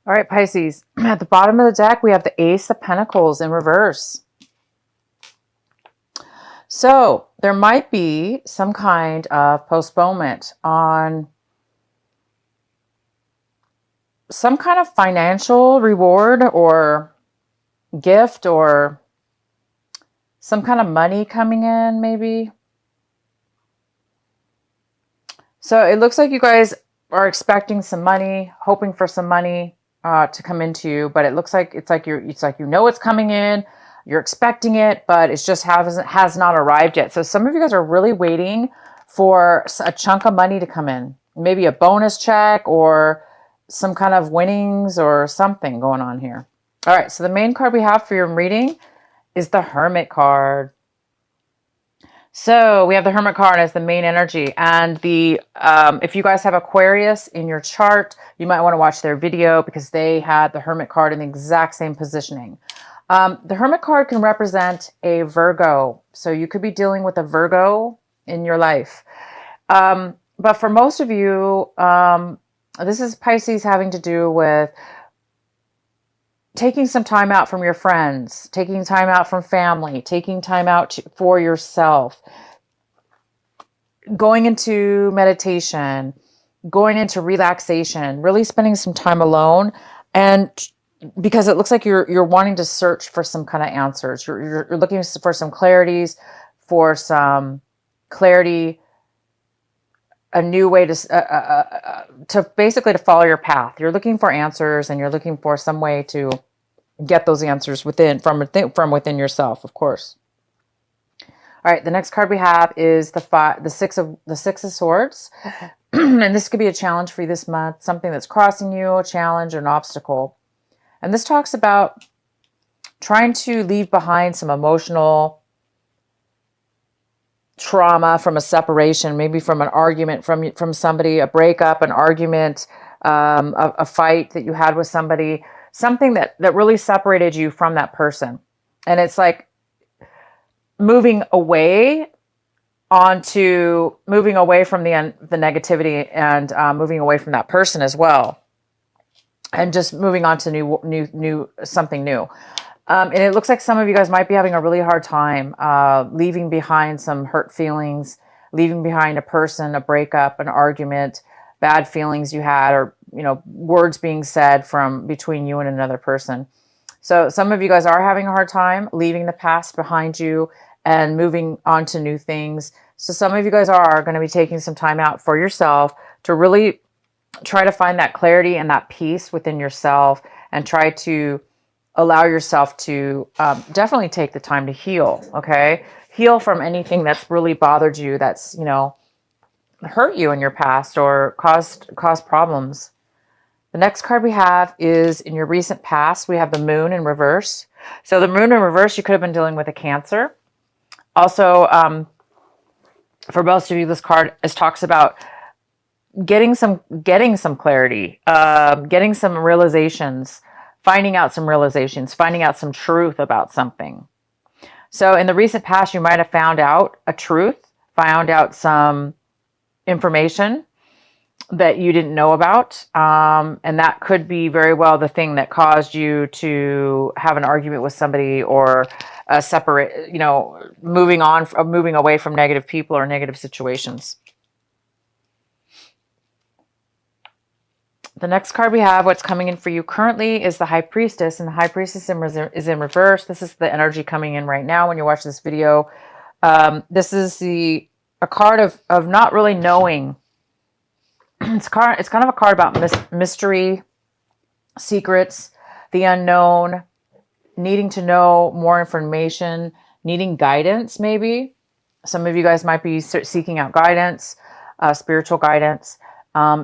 All right, Pisces. At the bottom of the deck, we have the Ace of Pentacles in reverse. So there might be some kind of postponement on some kind of financial reward or gift or some kind of money coming in, maybe. So it looks like you guys are expecting some money, hoping for some money to come into you, but it looks like it's like you know it's coming in, you're expecting it, but it just has not arrived yet. So some of you guys are really waiting for a chunk of money to come in, maybe a bonus check or some kind of winnings or something going on here. All right, so the main card we have for your reading is the Hermit card. So we have the Hermit card as the main energy, and the if you guys have Aquarius in your chart, you might want to watch their video because they had the Hermit card in the exact same positioning. The Hermit card can represent a Virgo, so you could be dealing with a Virgo in your life. But for most of you, this is Pisces having to do with taking some time out from your friends, taking time out from family, taking time out for yourself, going into meditation, going into relaxation, really spending some time alone. And because it looks like you're wanting to search for some kind of answers. You're looking for some clarities, for some clarity, a new way to basically to follow your path. You're looking for answers, and you're looking for some way to get those answers from within yourself, of course. All right, the next card we have is the Six of Swords, and this could be a challenge for you this month, something that's crossing you, a challenge, an obstacle. And this talks about trying to leave behind some emotional trauma from a separation, maybe from an argument from somebody, a breakup, an argument, a fight that you had with somebody, something that really separated you from that person. And it's like moving away from the negativity and moving away from that person as well, and just moving on to something new. And it looks like some of you guys might be having a really hard time leaving behind some hurt feelings, leaving behind a person, a breakup, an argument, bad feelings you had, or words being said from between you and another person. So some of you guys are having a hard time leaving the past behind you and moving on to new things. So some of you guys are going to be taking some time out for yourself to really try to find that clarity and that peace within yourself, and try to allow yourself to definitely take the time to heal, okay? Heal from anything that's really bothered you, that's, hurt you in your past or caused problems. The next card we have is in your recent past. We have the Moon in reverse. So the Moon in reverse, you could have been dealing with a Cancer. Also, for most of you, this card talks about getting some clarity, getting some realizations, finding out some truth about something. So in the recent past, you might have found out a truth, found out some information that you didn't know about. And that could be very well the thing that caused you to have an argument with somebody, or moving away from negative people or negative situations. The next card we have, what's coming in for you currently, is the High Priestess, and the High Priestess is in reverse. This is the energy coming in right now when you watch this video. This is a card of not really knowing. It's kind of a card about mystery, secrets, the unknown, needing to know more information, needing guidance maybe. Some of you guys might be seeking out guidance, spiritual guidance.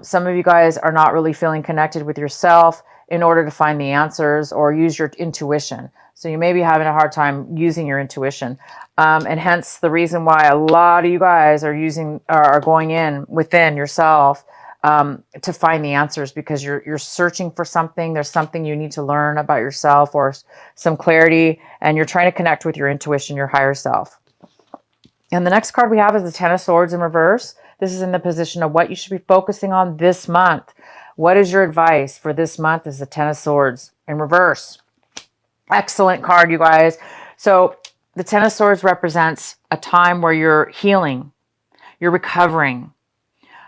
Some of you guys are not really feeling connected with yourself in order to find the answers or use your intuition. So you may be having a hard time using your intuition. And hence the reason why a lot of you guys are going in within yourself to find the answers, because you're searching for something. There's something you need to learn about yourself, or some clarity, and you're trying to connect with your intuition, your higher self. And the next card we have is the Ten of Swords in reverse. This is in the position of what you should be focusing on this month. What is your advice for this month? Is the Ten of Swords in reverse. Excellent card, you guys. So the Ten of Swords represents a time where you're healing, you're recovering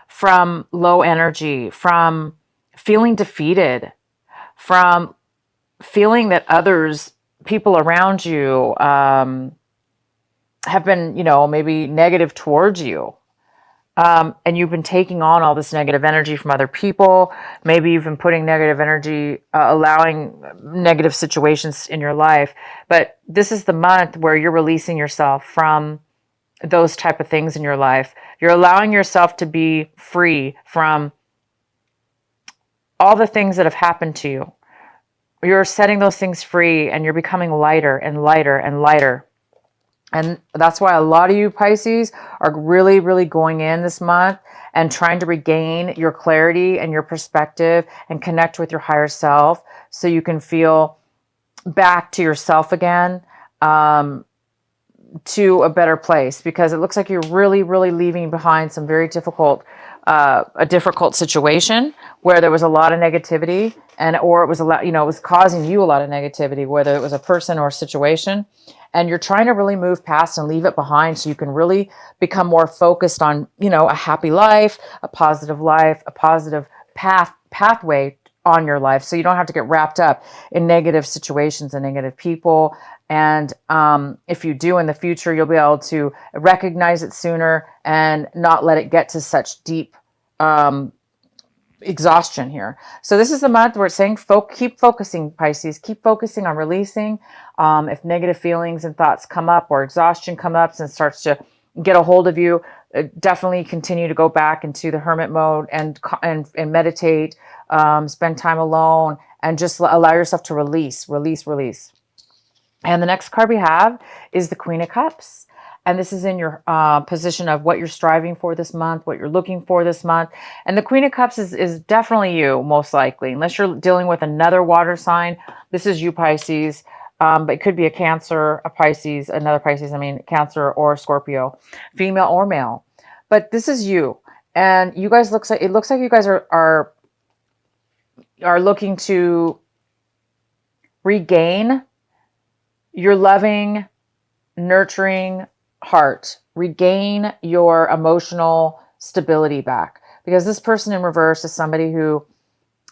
from low energy, from feeling defeated, from feeling that people around you, have been, maybe negative towards you. And you've been taking on all this negative energy from other people. Maybe you've been putting negative energy, allowing negative situations in your life. But this is the month where you're releasing yourself from those type of things in your life. You're allowing yourself to be free from all the things that have happened to you. You're setting those things free, and you're becoming lighter and lighter and lighter. And that's why a lot of you Pisces are really, really going in this month and trying to regain your clarity and your perspective and connect with your higher self so you can feel back to yourself again, to a better place, because it looks like you're really, really leaving behind some very a difficult situation where there was a lot of negativity, or it was it was causing you a lot of negativity, whether it was a person or a situation. And you're trying to really move past and leave it behind so you can really become more focused on, a happy life, a positive pathway on your life. So you don't have to get wrapped up in negative situations and negative people. And if you do in the future, you'll be able to recognize it sooner and not let it get to such deep exhaustion here. So this is the month where it's saying keep focusing, Pisces, keep focusing on releasing. If negative feelings and thoughts come up or exhaustion come up and starts to get a hold of you, definitely continue to go back into the hermit mode and meditate, spend time alone, and just allow yourself to release. And the next card we have is the Queen of Cups. And this is in your position of what you're striving for this month, what you're looking for this month. And the Queen of Cups is definitely you, most likely. Unless you're dealing with another water sign, this is you, Pisces. But it could be a Cancer, a Pisces, another Pisces, Cancer or Scorpio, female or male. But this is you. And you guys it looks like you guys are looking to regain your loving, nurturing heart, regain your emotional stability back, because this person in reverse is somebody who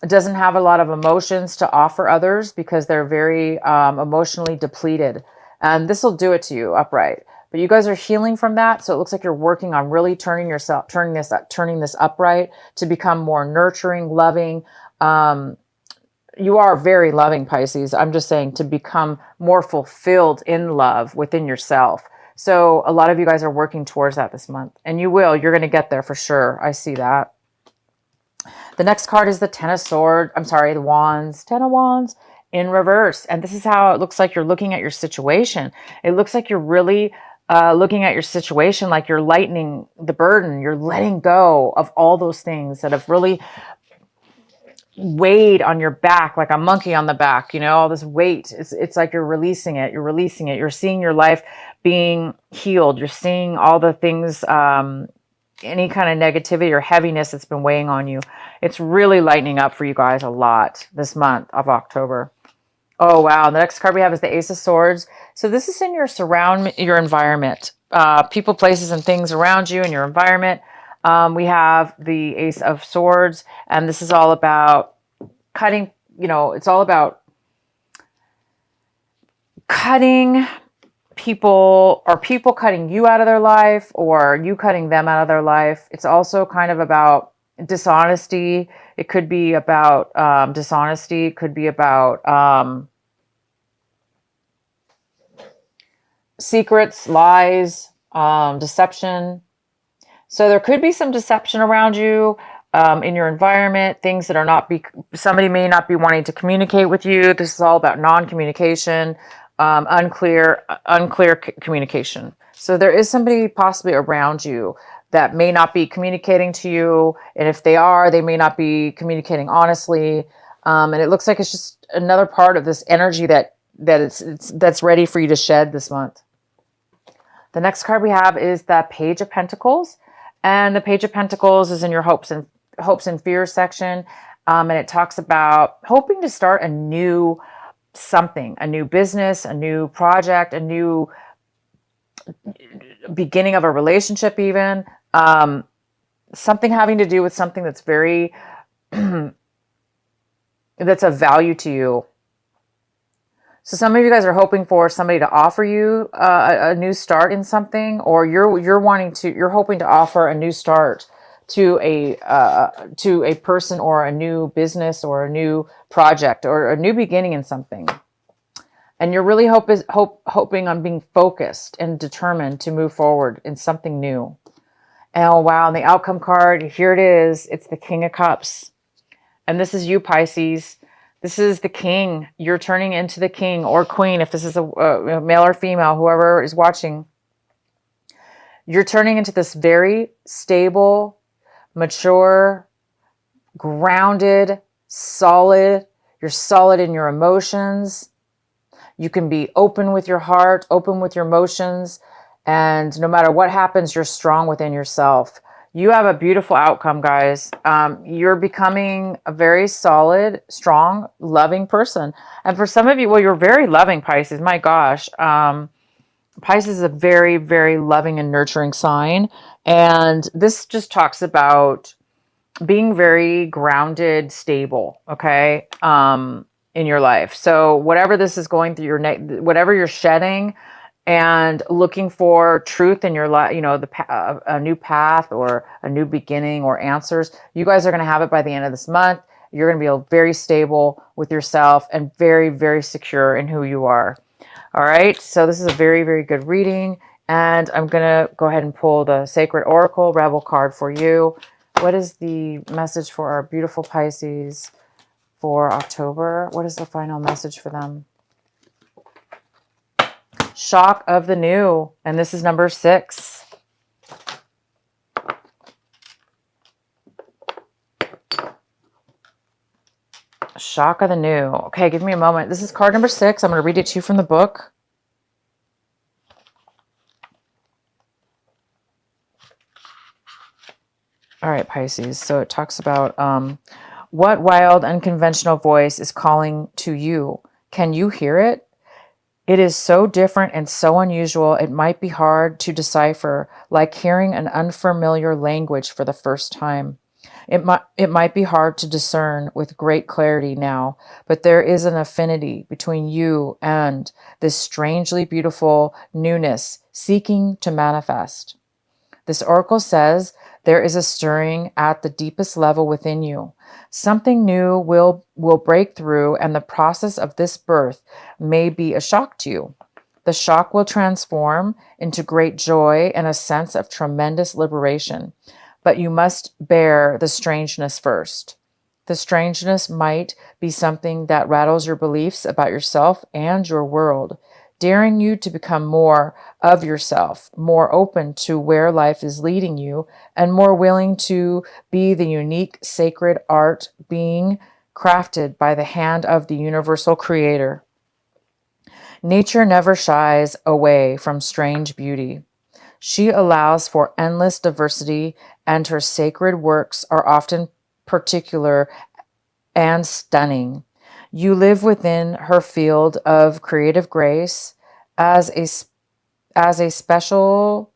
doesn't have a lot of emotions to offer others because they're very emotionally depleted, and this will do it to you upright. But you guys are healing from that, so it looks like you're working on really turning this upright to become more nurturing, loving. You are very loving, Pisces. I'm just saying, to become more fulfilled in love within yourself. So a lot of you guys are working towards that this month, and you will. You're going to get there for sure. I see that. The next card is the the Wands. Ten of Wands in reverse. And this is how it looks like you're looking at your situation. It looks like you're really looking at your situation like you're lightening the burden. You're letting go of all those things that have really weighed on your back, like a monkey on the back, all this weight. It's like you're releasing it. You're seeing your life being healed. You're seeing all the things, any kind of negativity or heaviness that's been weighing on you. It's really lightening up for you guys a lot this month of October. Oh, wow. The next card we have is the Ace of Swords. So this is in your environment, people, places, and things around you in your environment. We have the Ace of Swords, and this is all about cutting, it's all about cutting people, or people cutting you out of their life, or you cutting them out of their life. It's also kind of about dishonesty. It could be about dishonesty. It could be about secrets, lies, deception. So there could be some deception around you in your environment, things that somebody may not be wanting to communicate with you. This is all about non-communication, unclear communication. So there is somebody possibly around you that may not be communicating to you. And if they are, they may not be communicating honestly. And it looks like it's just another part of this energy that's ready for you to shed this month. The next card we have is the Page of Pentacles. And the Page of Pentacles is in your hopes and fears section. And it talks about hoping to start a new something, a new business, a new project, a new beginning of a relationship, even something having to do with something that's very, that's of value to you. So some of you guys are hoping for somebody to offer you a new start in something, or you're hoping to offer a new start to a person, or a new business, or a new project, or a new beginning in something. And you're really hoping on being focused and determined to move forward in something new. Oh wow, and the outcome card, here it is. It's the King of Cups. And this is you, Pisces. This is the king. You're turning into the king or queen, if this is a male or female, whoever is watching. You're turning into this very stable, mature, grounded, solid. You're solid in your emotions. You can be open with your heart, open with your emotions. And no matter what happens, you're strong within yourself. You have a beautiful outcome, guys. You're becoming a very solid, strong, loving person. And for some of you, well, you're very loving, Pisces. My gosh. Pisces is a very, very loving and nurturing sign. And this just talks about being very grounded, stable, okay, in your life. So whatever this is going through whatever you're shedding, and looking for truth in your life, a new path or a new beginning or answers, you guys are going to have it by the end of this month. You're going to be very stable with yourself and very, very secure in who you are. All right. So this is a very, very good reading. And I'm going to go ahead and pull the Sacred Oracle Rebel card for you. What is the message for our beautiful Pisces for October? What is the final message for them? Shock of the new. And this is number 6. Shock of the new. Okay, give me a moment. This is card number 6. I'm going to read it to you from the book. All right, Pisces. So it talks about what wild, unconventional voice is calling to you? Can you hear it? It is so different and so unusual, it might be hard to decipher, like hearing an unfamiliar language for the first time. It might be hard to discern with great clarity now, but there is an affinity between you and this strangely beautiful newness seeking to manifest. This oracle says there is a stirring at the deepest level within you. Something new will break through, and the process of this birth may be a shock to you. The shock will transform into great joy and a sense of tremendous liberation. But you must bear the strangeness first. The strangeness might be something that rattles your beliefs about yourself and your world, daring you to become more of yourself, more open to where life is leading you, and more willing to be the unique sacred art being crafted by the hand of the universal creator. Nature never shies away from strange beauty. She allows for endless diversity, and her sacred works are often particular and stunning. You live within her field of creative grace as a special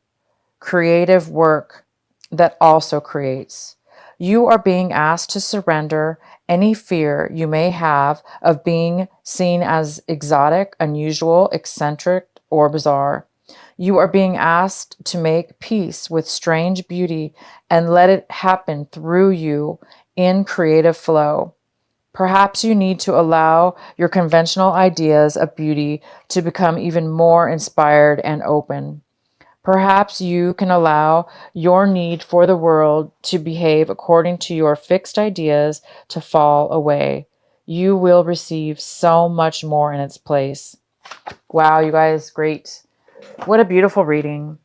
creative work that also creates. You are being asked to surrender any fear you may have of being seen as exotic, unusual, eccentric, or bizarre. You are being asked to make peace with strange beauty and let it happen through you in creative flow. Perhaps you need to allow your conventional ideas of beauty to become even more inspired and open. Perhaps you can allow your need for the world to behave according to your fixed ideas to fall away. You will receive so much more in its place. Wow, you guys, great. What a beautiful reading.